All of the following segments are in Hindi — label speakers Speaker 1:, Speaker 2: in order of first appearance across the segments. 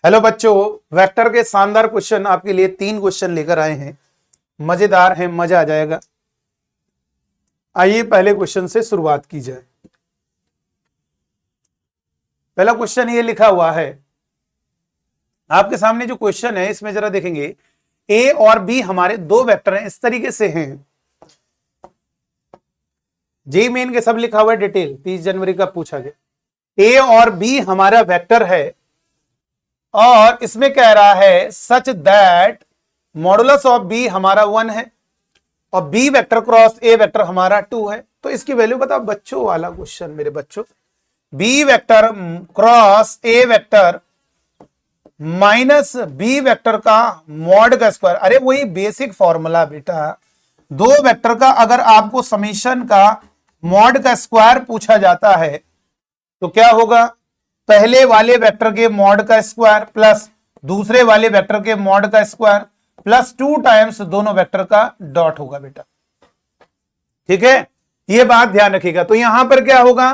Speaker 1: हेलो बच्चों, वेक्टर के शानदार क्वेश्चन आपके लिए 3 क्वेश्चन लेकर आए हैं। मजेदार है, मजा आ जाएगा। आइए पहले क्वेश्चन से शुरुआत की जाए। पहला क्वेश्चन ये लिखा हुआ है आपके सामने। जो क्वेश्चन है इसमें जरा देखेंगे, ए और बी हमारे दो वेक्टर हैं, इस तरीके से हैं। जेईई मेन के सब लिखा हुआ है, डिटेल 30 जनवरी का पूछा गया। ए और बी हमारा वेक्टर है और इसमें कह रहा है such that modulus of B हमारा 1 है और B vector cross A vector हमारा 2 है। तो इसकी वैल्यू बताओ। बच्चों वाला क्वेश्चन मेरे बच्चों, B vector cross A vector minus B vector का मॉड का स्क्वायर। अरे वही बेसिक फॉर्मूला बेटा, दो वेक्टर का अगर आपको समीशन का मॉड का स्क्वायर पूछा जाता है तो क्या होगा? पहले वाले वेक्टर के मॉड का स्क्वायर प्लस दूसरे वाले वेक्टर के मॉड का स्क्वायर प्लस 2 टाइम्स दोनों वेक्टर का डॉट होगा बेटा। ठीक है, ये बात ध्यान रखिएगा। तो यहां पर क्या होगा?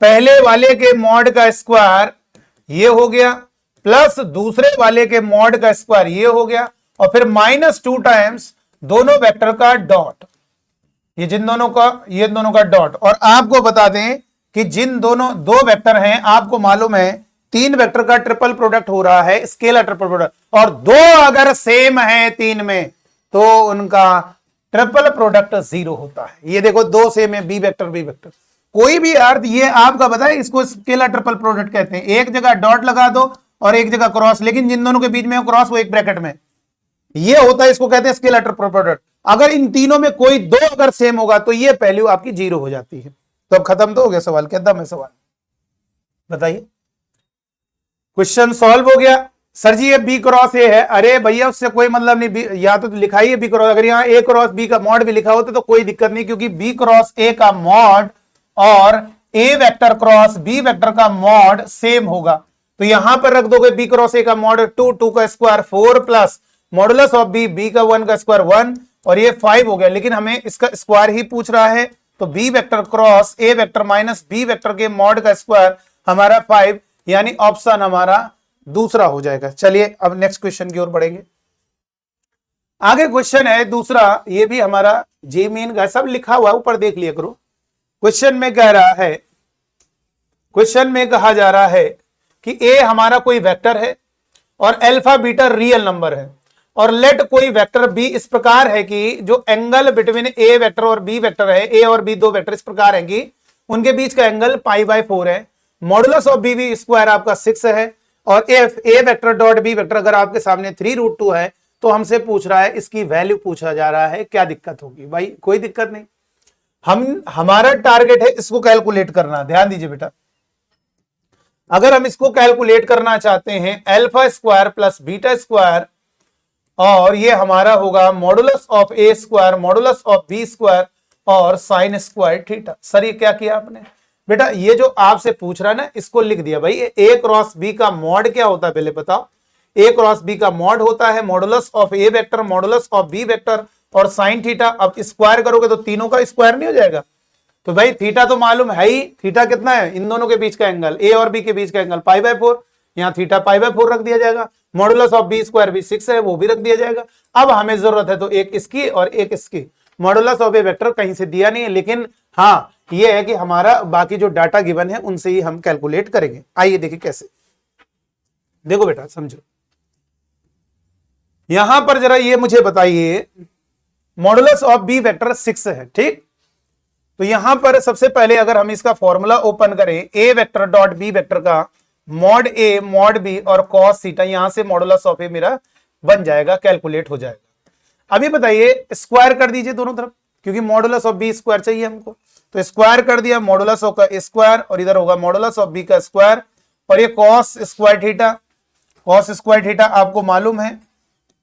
Speaker 1: पहले वाले के मॉड का स्क्वायर ये हो गया प्लस दूसरे वाले के मॉड का स्क्वायर ये हो गया और फिर माइनस 2 टाइम्स दोनों वेक्टर का डॉट, ये जिन दोनों का ये दोनों का डॉट। और आपको बता दें कि जिन दोनों दो वेक्टर हैं, आपको मालूम है 3 वेक्टर का ट्रिपल प्रोडक्ट हो रहा है, स्केलर ट्रिपल प्रोडक्ट, और दो अगर सेम है 3 में तो उनका ट्रिपल प्रोडक्ट 0 होता है। ये देखो दो सेम है, बी वेक्टर बी वेक्टर, कोई भी अर्थ, ये आपका बताए इसको स्केलर ट्रिपल प्रोडक्ट कहते हैं। एक जगह डॉट लगा दो और एक जगह क्रॉस, लेकिन जिन दोनों के बीच में क्रॉस वो एक ब्रैकेट में, ये होता है, इसको कहते हैं स्केलर ट्रिपल प्रोडक्ट। अगर इन तीनों में कोई दो अगर सेम होगा तो ये वैल्यू आपकी 0 हो जाती है। तो अब खत्म तो हो गया सवाल, क्या दम है सवाल? बताइए, क्वेश्चन सॉल्व हो गया। सर जी ये बी क्रॉस ए है। अरे भैया उससे कोई मतलब नहीं, या तो लिखा ही है बी क्रॉस, अगर यहाँ ए क्रॉस बी का मॉड भी लिखा होता तो कोई दिक्कत नहीं, क्योंकि बी क्रॉस ए का मॉड और A vector cross B vector का मॉड सेम होगा। तो यहां पर रख दोगे बी क्रॉस ए का मॉड 2, 2 का square 4 plus modulus of B, B का 1 का स्क्वायर 1 और ये 5 हो गया। लेकिन हमें इसका स्क्वायर ही पूछ रहा है, तो B vector cross A vector minus B vector के मॉड का स्क्वायर हमारा 5, यानी ऑप्शन हमारा दूसरा हो जाएगा। चलिए अब नेक्स्ट क्वेश्चन की ओर बढ़ेंगे। आगे क्वेश्चन है दूसरा, ये भी हमारा जेईई मेन का सब लिखा हुआ, ऊपर देख लिया करो। क्वेश्चन में कह रहा है, क्वेश्चन में कहा जा रहा है कि ए हमारा कोई वेक्टर है और अल्फा बीटा रियल नंबर है, और लेट कोई वेक्टर बी इस प्रकार है कि जो एंगल बिटवीन ए वेक्टर और बी वेक्टर है, ए और बी दो वेक्टर इस प्रकार है कि उनके बीच का एंगल π/4 है। Modulus of B V square आपका 6 है और if A vector dot B vector अगर आपके सामने 3√2 है तो हमसे पूछ रहा है, इसकी वैल्यू पूछा जा रहा है, क्या दिक्कत होगी? भाई कोई दिक्कत नहीं, हमारा टारगेट है इसको कैलकुलेट करना। ध्यान दीजिए बेटा, अगर हम इसको कैलकुलेट करना चाहते हैं alpha square plus beta square, और ये हमारा होगा modulus of A square modulus of B square और साइन स्क्वायर थीटा। सर ये क्या किया आपने बेटा? ये जो आपसे पूछ रहा है ना, इसको लिख दिया। भाई ए क्रॉस बी का मॉड क्या होता है पहले बताओ? ए क्रॉस बी का मॉड होता है modulus of A vector modulus of B vector और साइन थीटा। अब स्क्वायर करोगे तो तीनों का स्क्वायर नहीं हो जाएगा? तो भाई थीटा तो मालूम है ही, थीटा कितना है? इन दोनों के बीच का एंगल, ए और बी के बीच का एंगल π/4, यहाँ थीटा π/4 रख दिया जाएगा। मॉडुलस ऑफ बी स्क्वायर भी 6 है, वो भी रख दिया जाएगा। अब हमें जरूरत है तो एक इसकी और एक इसकी। मॉडुलस ऑफ ए वेक्टर कहीं से दिया नहीं है, लेकिन हाँ ये है कि हमारा बाकी जो डाटा गिवन है उनसे ही हम कैलकुलेट करेंगे। आइए देखिए कैसे। देखो बेटा समझो, यहां पर जरा ये मुझे बताइए, मॉडुलस ऑफ बी वेक्टर 6 है, ठीक? तो यहां पर सबसे पहले अगर हम इसका फॉर्मूला ओपन करें, ए वेक्टर डॉट बी वेक्टर का मॉड ए मॉड बी और कॉस थीटा, यहां से मॉडुलस ऑफ ए मेरा बन जाएगा, कैलकुलेट हो जाएगा। अभी बताइए स्क्वायर कर दीजिए दोनों तरफ, क्योंकि मॉडुलस ऑफ बी स्क्वायर चाहिए हमको, तो स्क्वायर कर दिया मॉडुलस ऑफ का स्क्वायर और इधर होगा मॉडुलस ऑफ बी का स्क्वायर और ये cos square theta, cos square theta आपको मालूम है,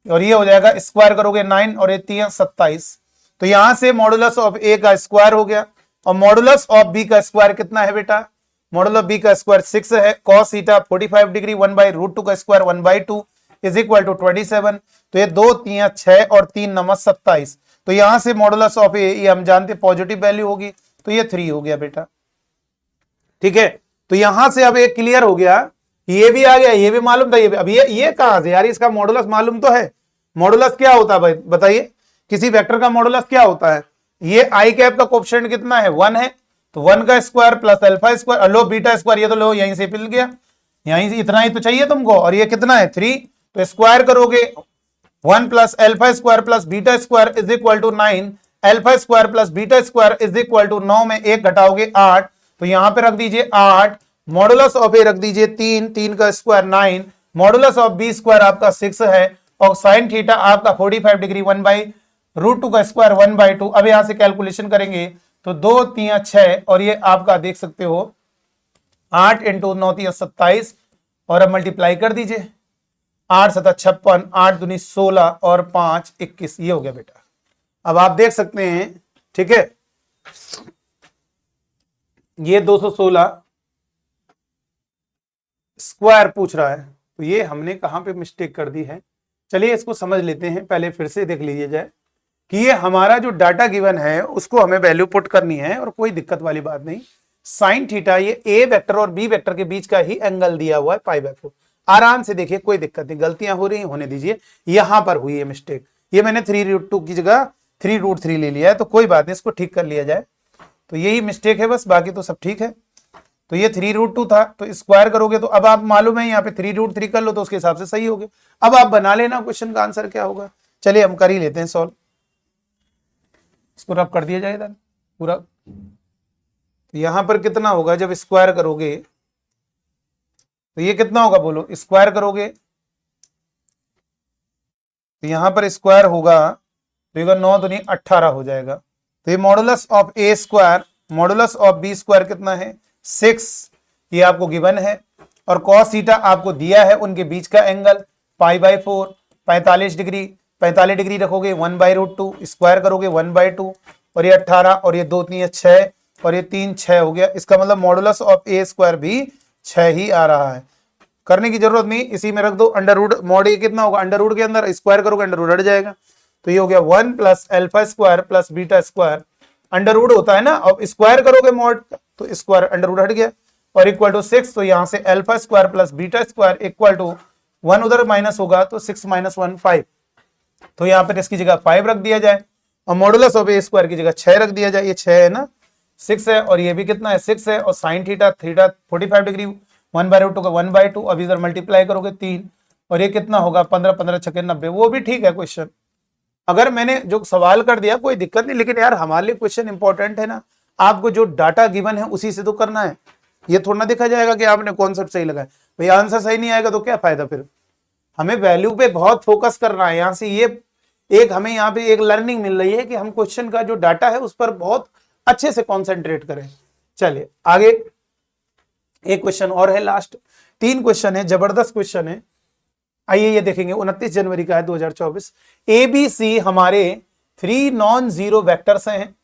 Speaker 1: और ये हो जाएगा स्क्वायर करोगे 9 और 3 27। तो यहां से मॉडुलस ऑफ ए का स्क्वायर हो गया और मॉडुलस ऑफ बी का स्क्वायर कितना है बेटा? मॉडुलस ऑफ बी का स्क्वायर 6 है। कॉस थीटा 45 डिग्री 1/√2 का स्क्वायर 1/2 इज इक्वल टू 27। तो ये 2 3 6 और 3 9 27। तो यहां से मॉडुलस ऑफ ए, ये हम जानते पॉजिटिव वैल्यू होगी, तो ये 3 हो गया बेटा। ठीक है, तो यहां से अब एक क्लियर हो गया ये भी आ गया, ये भी मालूम था, ये भी। अब ये कहां से यार, इसका मॉडुलस मालूम तो है। मॉडुलस क्या होता है भाई बताइए, किसी वेक्टर का मॉडुलस क्या होता है? ये आई कैप का कोएफिशिएंट कितना है? 1 है, तो 1 का square plus alpha square, low beta square, ये तो लो यहीं से मिल गया, यहीं से इतना ही तो चाहिए तुमको। और ये कितना है? 3, तो स्क्वायर करोगे 1 plus alpha square plus beta square is equal to 9, alpha square plus beta square is equal to 9 में 1 घटाओगे 8, तो यहां पे रख दीजिए 8, मॉडुलस ऑफ ए रख दीजिए 3, 3 का square 9, modulus of B square आपका 6 है, और साइन थीटा आपका 45 डिग्री 1/√2 का स्क्वायर 1/2। अब यहां से कैलकुलेशन करेंगे तो 2 3 6, और ये आपका देख सकते हो 8 इंटू 9 3 27, और अब मल्टीप्लाई कर दीजिए, 8 7 56, 8 दूनी 16 और 5 21, ये हो गया बेटा। अब आप देख सकते हैं, ठीक है, ये 216 स्क्वायर पूछ रहा है, तो ये हमने कहां पे मिस्टेक कर दी है, चलिए इसको समझ लेते हैं। पहले फिर से देख लीजिए जाए कि ये हमारा जो डाटा गिवन है उसको हमें वैल्यू पुट करनी है, और कोई दिक्कत वाली बात नहीं। साइन थीटा ये ए वेक्टर और बी वेक्टर के बीच का ही एंगल दिया हुआ है π/4, आराम से देखिए, कोई दिक्कत नहीं, गलतियां हो रही होने दीजिए। यहां पर हुई है मिस्टेक, ये मैंने 3√2 की जगह 3√3 ले लिया है, तो कोई बात नहीं, इसको ठीक कर लिया जाए। तो यही मिस्टेक है बस, बाकी तो सब ठीक है। तो ये 3√2 था, तो स्क्वायर करोगे तो अब आप मालूम है यहाँ पे 3√3 कर लो तो उसके हिसाब से सही हो गया। अब आप बना लेना क्वेश्चन का आंसर क्या होगा। चलिए हम कर ही लेते हैं सॉल्व, इसको रब कर दिया जाएगा पूरा। तो यहां पर कितना होगा जब स्क्वायर करोगे, तो ये कितना होगा बोलो, स्क्वायर करोगे तो यहां पर स्क्वायर होगा, तो ये 9 दूनी 18 हो जाएगा। तो ये modulus of A square modulus of B square कितना है? 6, ये आपको गिवन है, और कॉस थीटा आपको दिया है, उनके बीच का एंगल π/4 45 डिग्री, 45 डिग्री रखोगे 1/√2, स्क्वायर करोगे 1/2, और ये 18, और ये 2 3 6, और ये 3 6 हो गया। इसका मतलब मॉडुलस ऑफ ए स्क्वायर भी 6 ही आ रहा है, करने की जरूरत नहीं, इसी में रख दो। अंडर रूट मॉड ए कितना होगा, अंडर रूट के अंदर स्क्वायर करोगे अंडर रूट हट जाएगा, तो ये हो गया 1 plus alpha square plus beta square, under root होता है ना, अब स्क्वायर करोगे मॉड तो स्क्वायर अंडर रूट हट गया, और इक्वल टू 6, तो यहां से alpha square plus beta square equal to 1 उधर माइनस होगा, तो 6 - 1 5, तो यहां पर इसकी जगह 5 रख दिया जाए, और मॉडुलस ऑफ ए स्क्वायर की जगह 6 रख दिया जाए। ये 6 है ना, 6 है, और ये भी कितना है 6 है, और साइन थीटा 45 डिग्री 1/√2 का 1/2, अब इधर मल्टीप्लाई करोगे 3, और ये कितना होगा 15 15 6 90, वो भी ठीक है क्वेश्चन। अगर मैंने जो सवाल कर दिया कोई दिक्कत नहीं, लेकिन यार हमारे लिए क्वेश्चन इंपॉर्टेंट है ना, आपको जो डाटा गिवन है उसी से तो करना है, ये थोड़ा ना देखा जाएगा कि आपने कॉन्सेप्ट सही लगाया, भाई आंसर सही नहीं आएगा तो क्या फायदा फिर। हमें वैल्यू पे बहुत फोकस करना है, यहां से ये एक हमें यहाँ पे एक लर्निंग मिल रही है कि हम क्वेश्चन का जो डाटा है उस पर बहुत अच्छे से कॉन्सेंट्रेट करें। चलिए आगे एक क्वेश्चन और है, लास्ट 3 क्वेश्चन है, जबरदस्त क्वेश्चन है। आइए ये देखेंगे, 29 जनवरी का है 2024। ए बी सी हमारे 3 नॉन जीरो वेक्टर्स हैं,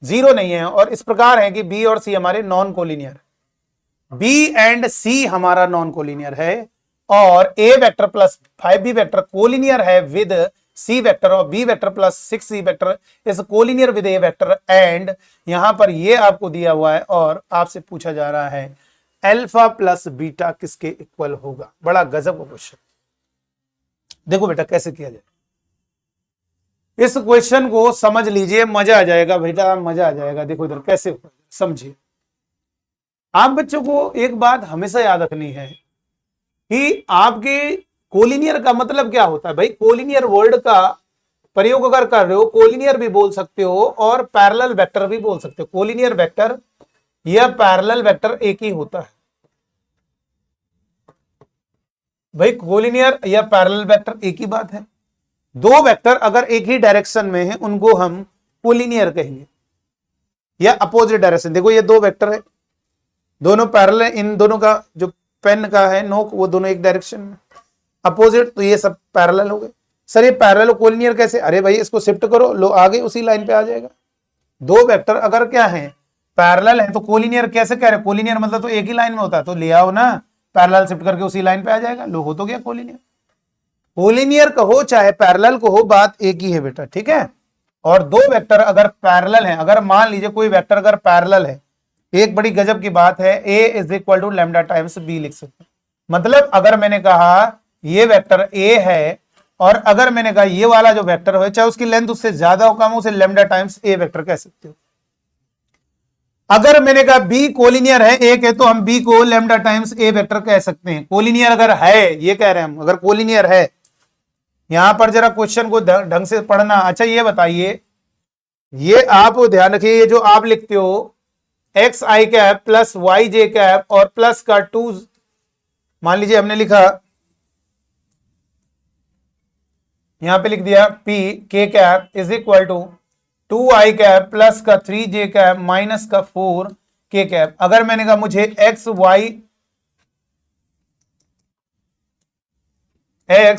Speaker 1: जीरो नहीं है, और इस प्रकार है कि बी और सी हमारे non collinear, B and C हमारा नॉन कोलिनियर है, और A vector plus 5b vector collinear है विद सी वेक्टर, और B vector plus 6c vector is collinear with A vector, and यहां पर ये आपको दिया हुआ है, और आपसे पूछा जा रहा है अल्फा प्लस बीटा किसके इक्वल होगा। बड़ा गजब का क्वेश्चन, देखो बेटा कैसे किया जाए, इस क्वेश्चन को समझ लीजिए, मजा आ जाएगा बेटा, मजा आ जाएगा। देखो इधर कैसे होगा समझिए। आप बच्चों को एक बात हमेशा याद रखनी है कि आपके कोलिनियर का मतलब क्या होता है। भाई कोलिनियर वर्ड का प्रयोग अगर कर रहे हो, कोलिनियर भी बोल सकते हो और पैरेलल वेक्टर भी बोल सकते हो। कोलिनियर वेक्टर या पैरेलल वेक्टर एक ही होता है भाई, कोलिनियर या पैरेलल वेक्टर एक ही बात है। दो वेक्टर अगर एक ही डायरेक्शन में है उनको हम कोलिनियर कहेंगे, या अपोजिट डायरेक्शन। देखो ये 2 वेक्टर है, दोनों पैरेलल है, इन दोनों का जो पेन का है नोक वो दोनों एक डायरेक्शन में, अपोजिट, तो ये सब पैरेलल हो गए। सर ये पैरेलल कोलिनियर कैसे? अरे भाई इसको शिफ्ट करो, लो आगे उसी लाइन पे आ जाएगा। 2 वेक्टर अगर क्या है पैरेलल है तो कोलिनियर कैसे कह रहे? कोलिनियर मतलब तो एक ही लाइन में होता है, तो ले आओ ना, पैरेलल शिफ्ट करके उसी लाइन पे आ जाएगा, लो हो तो गया कोलिनियर। कोलिनियर कहो चाहे पैरेलल कहो, बात एक ही है बेटा, ठीक है। और 2 वेक्टर अगर पैरेलल है, अगर मान लीजिए कोई वेक्टर अगर पैरेलल है, एक बड़ी गजब की बात है, a is equal to lambda times b लिख सकते हैं। मतलब अगर मैंने कहा ये वेक्टर ए है और अगर मैंने कहा ये वाला जो वेक्टर हो चाहे उसकी लेंथ उससे ज्यादा हो कम हो, उसे लेमडा टाइम्स ए वेक्टर कह सकते हो। अगर मैंने कहा बी कोलिनियर है, एक है, तो हम बी को लेमडा टाइम्स ए वेक्टर कह सकते हैं। कोलिनियर अगर है, ये कह रहे हैं हम, अगर कोलिनियर है, यहां पर जरा क्वेश्चन को ढंग से पढ़ना। अच्छा ये बताइए, ये आप ध्यान रखिए, ये जो आप लिखते हो एक्स आई कैप प्लस वाई जे कैप और प्लस का 2, मान लीजिए हमने लिखा यहां पे लिख दिया पी के cap is equal to 2 I cap plus का 3 जे कैप माइनस का 4 के कैप। अगर मैंने कहा मुझे एक्स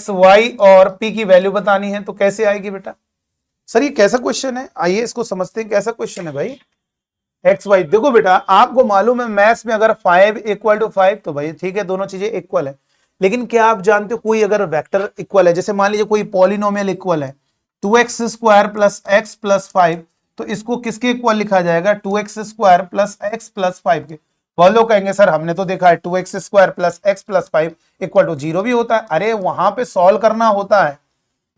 Speaker 1: वाई और पी की वैल्यू बतानी है तो कैसे आएगी बेटा? सर ये कैसा क्वेश्चन है, आइए इसको समझते हैं कैसा क्वेश्चन है भाई। एक्स वाई, देखो बेटा आपको मालूम है मैथ्स में अगर 5 इक्वल टू 5 तो भाई ठीक है, दोनों चीजें इक्वल है। लेकिन क्या आप जानते हो कोई अगर वेक्टर इक्वल है, जैसे मान लीजिए कोई पॉलिनोमियल इक्वल है 2x square plus X plus 5, तो इसको किसके इक्वल लिखा जाएगा? 2x square plus X plus 5 के। बहुत लोग कहेंगे सर हमने तो देखा है 2x square plus X plus 5 equal to 0 भी होता है। अरे वहां पे सॉल्व करना होता है,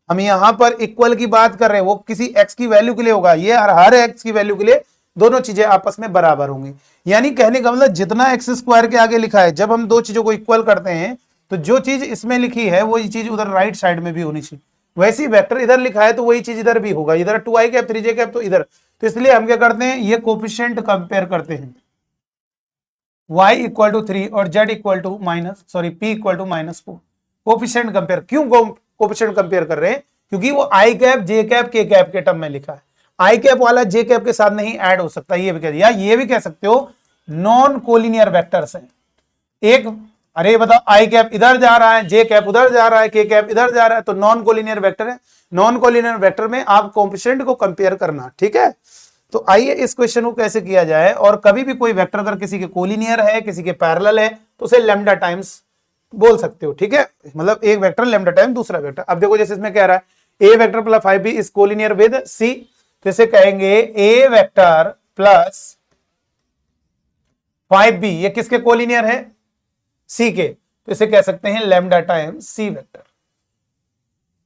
Speaker 1: हम यहां पर इक्वल की बात कर रहे हैं, वो किसी x की वैल्यू के लिए होगा, ये हर x की वैल्यू के लिए दोनों चीजें आपस में बराबर होंगी। यानी कहने का मतलब जितना एक्स स्क्वायर के आगे लिखा है, जब हम दो चीजों को इक्वल करते हैं तो जो चीज इसमें लिखी है वो चीज उधर राइट साइड में भी होनी चाहिए। वैसे ही वेक्टर इधर लिखा है तो वही चीज इधर भी होगा, इधर 2i कैप 3j कैप तो इधर, तो इसलिए हम क्या करते हैं, ये कोफिशिएंट कंपेयर करते हैं, y इक्वल टू 3 और z equal to p equal to -4। Coefficient compare, क्यों कोफिशिएंट कंपेयर कर रहे हैं? क्योंकि वो I cap J cap K cap के टर्म में लिखा है, आई कैप वाला जे कैप के साथ नहीं ऐड हो सकता, ये भी कह दिया। ये भी कह सकते हो नॉन कोलिनियर वेक्टर्स हैं। एक, अरे बताओ आई कैप इधर जा रहा है, जे कैप उधर जा रहा है, के कैप इधर जा रहा है, तो नॉन कोलिनियर वेक्टर है। नॉन कोलिनियर वेक्टर में आप कोफिशिएंट को कंपेयर करना, ठीक है। तो आइए इस क्वेश्चन को कैसे किया जाए। और कभी भी कोई वेक्टर अगर किसी के कोलिनियर है, किसी के पैरेलल है, तो उसे लेमडा टाइम्स बोल सकते हो, ठीक है। मतलब एक वेक्टर लेमडा टाइम दूसरा वेक्टर। अब देखो जैसे इसमें कह रहा है A vector plus 5b is collinear with C, तो इसे कहेंगे ए वेक्टर प्लस 5b, ये किसके कोलिनियर है? सी के, तो इसे कह सकते हैं लेमडा टाइम सी वेक्टर।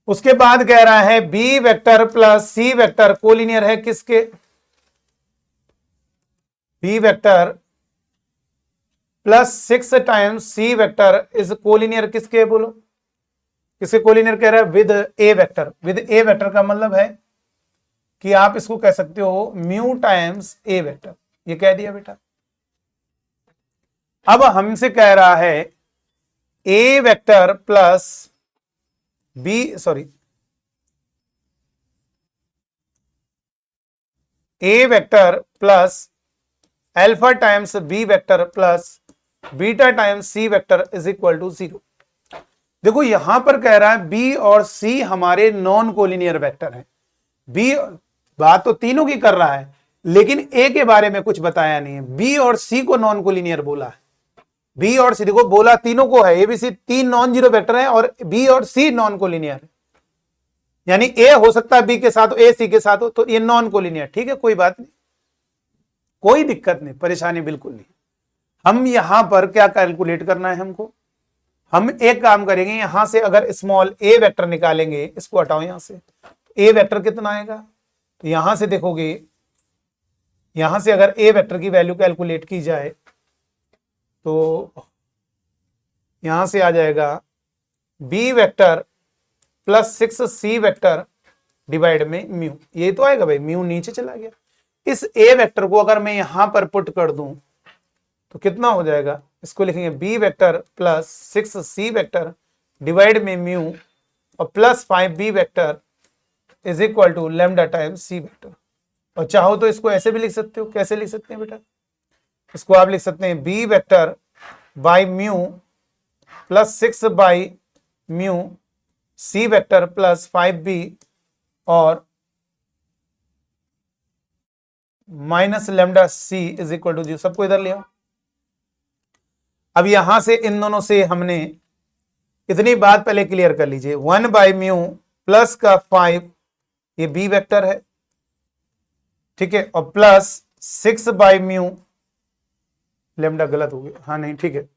Speaker 1: उसके बाद कह रहा है B vector plus C vector collinear है किसके? B vector plus 6 times C vector is collinear किसके? बोलो किसके कोलिनियर कह रहा है? With A vector. With A vector का मतलब है कि आप इसको कह सकते हो म्यू टाइम्स ए वेक्टर, ये कह दिया बेटा। अब हमसे कह रहा है A vector plus A vector plus alpha times B vector plus beta times C vector is equal to 0। देखो यहां पर कह रहा है बी और सी हमारे नॉन कोलिनियर वेक्टर हैं। बी बात तो तीनों की कर रहा है, लेकिन ए के बारे में कुछ बताया नहीं है। बी और सी को नॉन कोलिनियर बोला है, बी और सी, देखो बोला तीनों को है, एबीसी 3 नॉन जीरो वेक्टर है और बी और सी नॉन कोलिनियर है। यानी ए हो सकता है बी के साथ हो, ए सी के साथ हो, तो ये नॉन कोलिनियर, ठीक है, कोई बात नहीं, कोई दिक्कत नहीं, परेशानी बिल्कुल नहीं। हम यहां पर क्या कैलकुलेट करना है हमको, हम एक काम करेंगे, यहां से अगर स्मॉल ए वेक्टर निकालेंगे, इसको हटाओ यहां से, ए वेक्टर कितना आएगा? तो यहां से देखोगे, यहां से अगर ए वेक्टर की वैल्यू कैलकुलेट की जाए तो यहां से आ जाएगा B vector plus 6 vector divide में म्यू, ये तो आएगा भाई, म्यू नीचे चला गया। इस ए वेक्टर को अगर मैं यहां पर पुट कर दूं तो कितना हो जाएगा? इसको लिखेंगे B vector plus 6 vector divide में म्यू और plus 5b vector is equal to lambda times C vector. और चाहो तो इसको ऐसे भी लिख सकते हो, कैसे लिख सकते हैं बेटा? इसको आप लिख सकते हैं B vector by mu plus 6 by mu C vector plus 5b और minus lambda C is equal to 0। सबको इधर लिया। अब यहां से इन दोनों से हमने इतनी बात पहले क्लियर कर लीजिए, 1 बाई म्यू प्लस का 5, ये बी वेक्टर है, ठीक है, और प्लस 6 बाई म्यू, लेमडा गलत हो गया, हाँ नहीं ठीक है,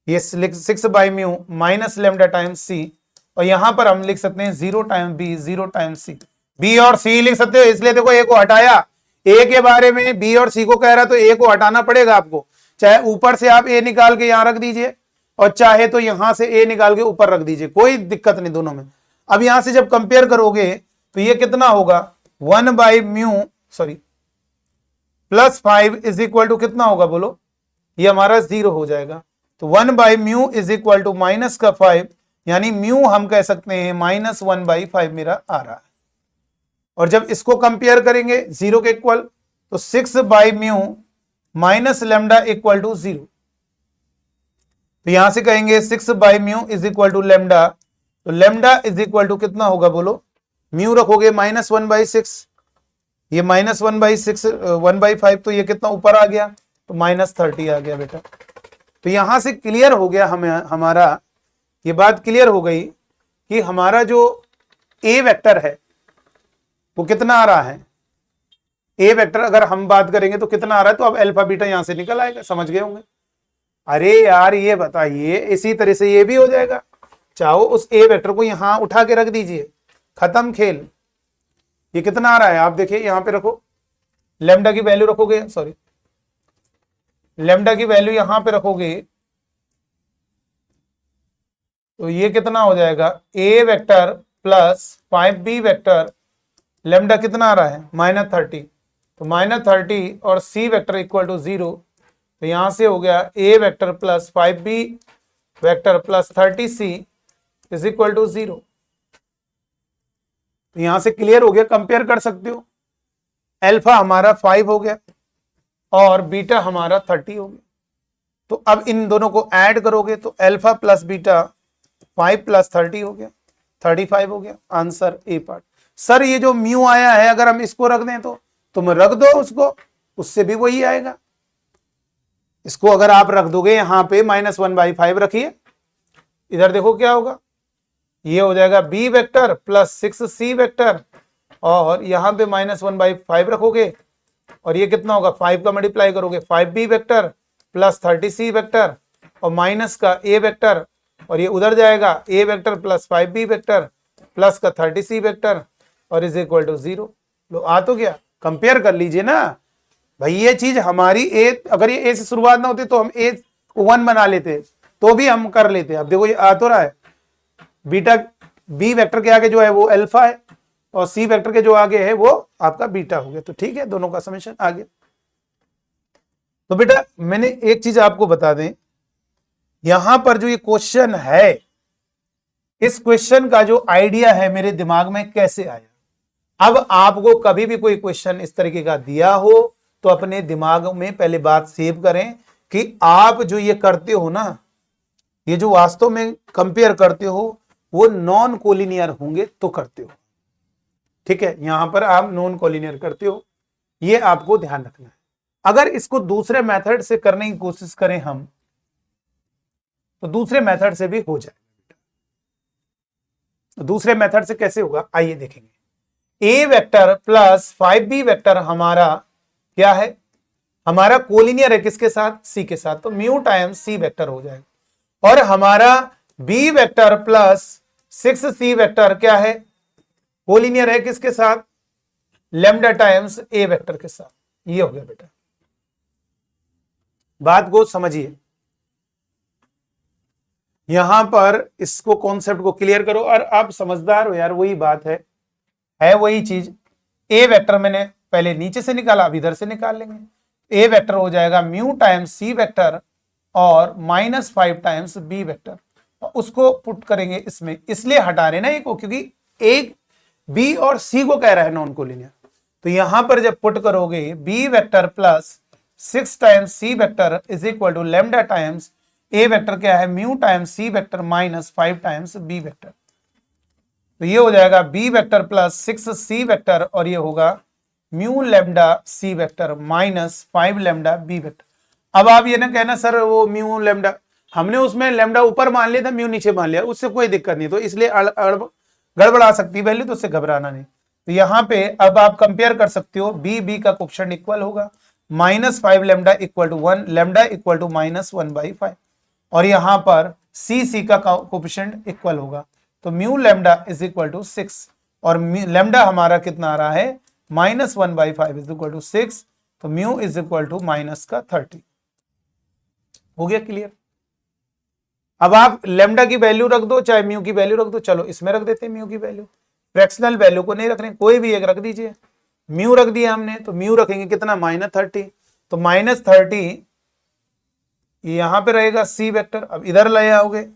Speaker 1: ये 6/μ माइनस लेमडा टाइम्स सी, और यहां पर हम लिख सकते हैं 0 टाइम बी, 0 टाइम सी। बी और सी लिख सकते हो, इसलिए देखो ए को हटाया, ए के बारे में बी और सी को कह रहा तो ए को हटाना पड़ेगा आपको, चाहे ऊपर से आप ए निकाल के यहां रख दीजिए और चाहे तो यहां से ए निकाल के ऊपर रख दीजिए, कोई दिक्कत नहीं दोनों में। अब यहां से जब कंपेयर करोगे तो ये कितना होगा 1/μ सॉरी +5 इज इक्वल टू कितना होगा बोलो, ये हमारा 0 हो जाएगा। तो 1/μ इज इक्वल टू माइनस का 5, यानी म्यू हम कह सकते हैं -1/5 मेरा आ रहा है। और जब इसको कंपेयर करेंगे 0 के इक्वल तो 6/μ माइनस लेमडा इक्वल टू 0, तो यहां से कहेंगे 6/μ इज इक्वल टू लेमडा, तो लेमडा इज इक्वल टू कितना होगा बोलो, म्यू रखोगे -1/6, ये -1/6 1/5, तो ये कितना ऊपर आ गया, तो -30 आ गया बेटा। तो यहां से क्लियर हो गया हमें, हमारा ये बात क्लियर हो गई कि हमारा जो ए वेक्टर है वो कितना आ रहा है, ए वेक्टर अगर हम बात करेंगे तो कितना आ रहा है, तो अब अल्फा बीटा यहां से निकल आएगा, समझ गए होंगे। अरे यार ये बताइए, इसी तरह से ये भी हो जाएगा, चाहो उस ए वेक्टर को यहां उठा के रख दीजिए, खत्म खेल। ये कितना आ रहा है आप देखिए, यहां पे रखो, लेमडा की वैल्यू रखोगे, सॉरी लेमडा की वैल्यू यहां पे रखोगे तो ये कितना हो जाएगा, A vector plus 5b vector, lambda कितना आ रहा है -30, तो -30 और सी वेक्टर इक्वल टू 0, तो यहां से हो गया A vector plus 5b vector plus 30c is equal to 0। तो यहां से क्लियर हो गया, कंपेयर कर सकते हो, अल्फा हमारा 5 हो गया और बीटा हमारा 30 हो गया। तो अब इन दोनों को ऐड करोगे तो अल्फा प्लस बीटा 5 + 30 हो गया, 35 हो गया। Answer A part. सर ये जो म्यू आया है अगर हम इसको रख दें तो तुम रख दो उसको, उससे भी वही आएगा। इसको अगर आप रख दोगे यहां पे -1/5 रखिए, इधर देखो क्या होगा, ये हो जाएगा B vector plus 6c vector, और यहां पे -1/5 रखोगे और ये कितना होगा, 5 का मल्टीप्लाई करोगे 5b vector plus 30c vector और माइनस का a वेक्टर, और ये उधर जाएगा a vector plus 5b vector plus का 30c वेक्टर और इज इक्वल टू 0। लो आ तो गया, कंपेयर कर लीजिए ना भाई। ये चीज हमारी ए, अगर ये ए से शुरुआत ना होती तो हम ए को 1 बना लेते, तो भी हम कर लेते। अब देखो ये आ तो रहा है, बीटा बी वेक्टर के आगे जो है वो अल्फा है और सी वेक्टर के जो आगे है वो आपका बीटा हो गया, तो ठीक है, दोनों का समेशन आ गया। तो बेटा मैंने एक चीज आपको बता दें, यहां पर जो ये क्वेश्चन है, इस क्वेश्चन का जो आइडिया है मेरे दिमाग में कैसे आया। अब आपको कभी भी कोई क्वेश्चन इस तरीके का दिया हो तो अपने दिमाग में पहले बात सेव करें कि आप जो ये करते हो ना, ये जो वास्तव में कंपेयर करते हो वो नॉन कोलिनियर होंगे तो करते हो, ठीक है। यहां पर आप नॉन कोलिनियर करते हो, ये आपको ध्यान रखना है। अगर इसको दूसरे मेथड से करने की कोशिश करें हम, तो दूसरे मेथड से भी हो जाए। तो दूसरे मेथड से कैसे होगा आइए देखेंगे। ए वेक्टर प्लस 5b वेक्टर हमारा क्या है, हमारा कोलिनियर है किसके साथ, सी के साथ, तो म्यू टाइम्स सी वेक्टर हो जाएगा। और हमारा B vector plus 6c vector क्या है, कोलिनियर है किसके साथ, लेमडा टाइम्स ए वेक्टर के साथ। ये हो गया बेटा, बात को समझिए। यहां पर इसको कॉन्सेप्ट को क्लियर करो और आप समझदार हो यार, वही बात है वही चीज। ए वेक्टर मैंने पहले नीचे से निकाला, अब इधर से निकाल लेंगे। ए वेक्टर हो जाएगा म्यू टाइम्स सी वेक्टर और -5 टाइम्स बी वेक्टर, उसको पुट करेंगे इसमें, इसलिए हटा रहे ना एक को, क्योंकि एक बी और सी को कह रहा है नॉन कोलिनियर। तो यहां पर जब पुट करोगे B vector plus 6 times C vector is equal to lambda times A vector क्या है, mu times C vector -5 times B vector. तो ये हो जाएगा B vector plus 6c vector और ये होगा म्यू लेमडा सी वेक्टर -5 लेमडा बी वेक्टर। अब आप ये ना कहना सर वो म्यू लेमडा, हमने उसमें लेमडा ऊपर मान लिया था, म्यू नीचे मान लिया, उससे कोई दिक्कत नहीं, तो इसलिए गड़बड़ा सकती वैल्यू, तो उससे घबराना नहीं। तो यहाँ पे अब आप कंपेयर कर सकते हो, बी का कोएफिशिएंट इक्वल होगा, -5 lambda equal to 1, lambda equal to -1/5। और यहां पर सी का कोफिशिएंट इक्वल होगा, तो mu lambda is equal to 6 और लैम्डा हमारा कितना आ रहा है -1/5 इज इक्वल टू 6, तो म्यू इज इक्वल टू -30। हो गया क्लियर। अब आप लैम्डा की वैल्यू रख दो चाहे म्यू की वैल्यू रख दो, चलो इसमें रख देते हैं म्यू की वैल्यू, फ्रैक्शनल वैल्यू को नहीं रख रहे, कोई भी एक रख दीजिए। म्यू रख दिया हमने, तो म्यू रखेंगे कितना -30, तो -30 यहां पे रहेगा सी वेक्टर, अब इधर ले आओगे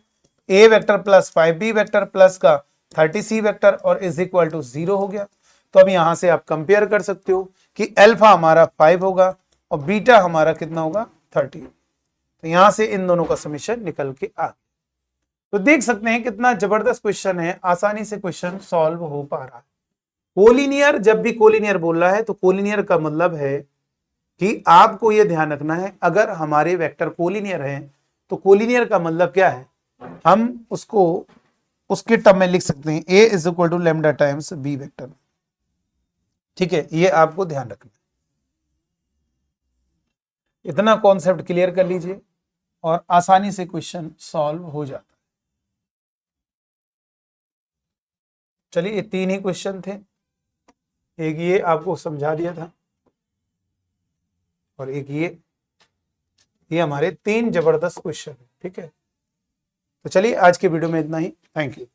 Speaker 1: A vector plus 5b vector plus का 30c वेक्टर और इज इक्वल टू 0 हो गया। तो अब यहां से आप कंपेयर कर सकते हो कि अल्फा हमारा 5 होगा और बीटा हमारा कितना होगा 30। तो यहां से इन दोनों का समीशन निकल के आ गया। तो देख सकते हैं कितना जबरदस्त क्वेश्चन है, आसानी से क्वेश्चन सॉल्व हो पा रहा है। कोलिनियर, जब भी कोलिनियर बोल रहा है तो कोलिनियर का मतलब है कि आपको यह ध्यान रखना है, अगर हमारे वेक्टर कोलिनियर हैं तो कोलिनियर का मतलब क्या है, हम उसको उसके टर्म में लिख सकते हैं A is equal to lambda times B vector. ठीक है, ये आपको ध्यान रखना है। इतना कॉन्सेप्ट क्लियर कर लीजिए और आसानी से क्वेश्चन सॉल्व हो जाता है। चलिए, ये 3 ही क्वेश्चन थे, एक ये आपको समझा दिया था और एक ये हमारे 3 जबरदस्त क्वेश्चन है। ठीक है, तो चलिए आज के वीडियो में इतना ही। Thank you.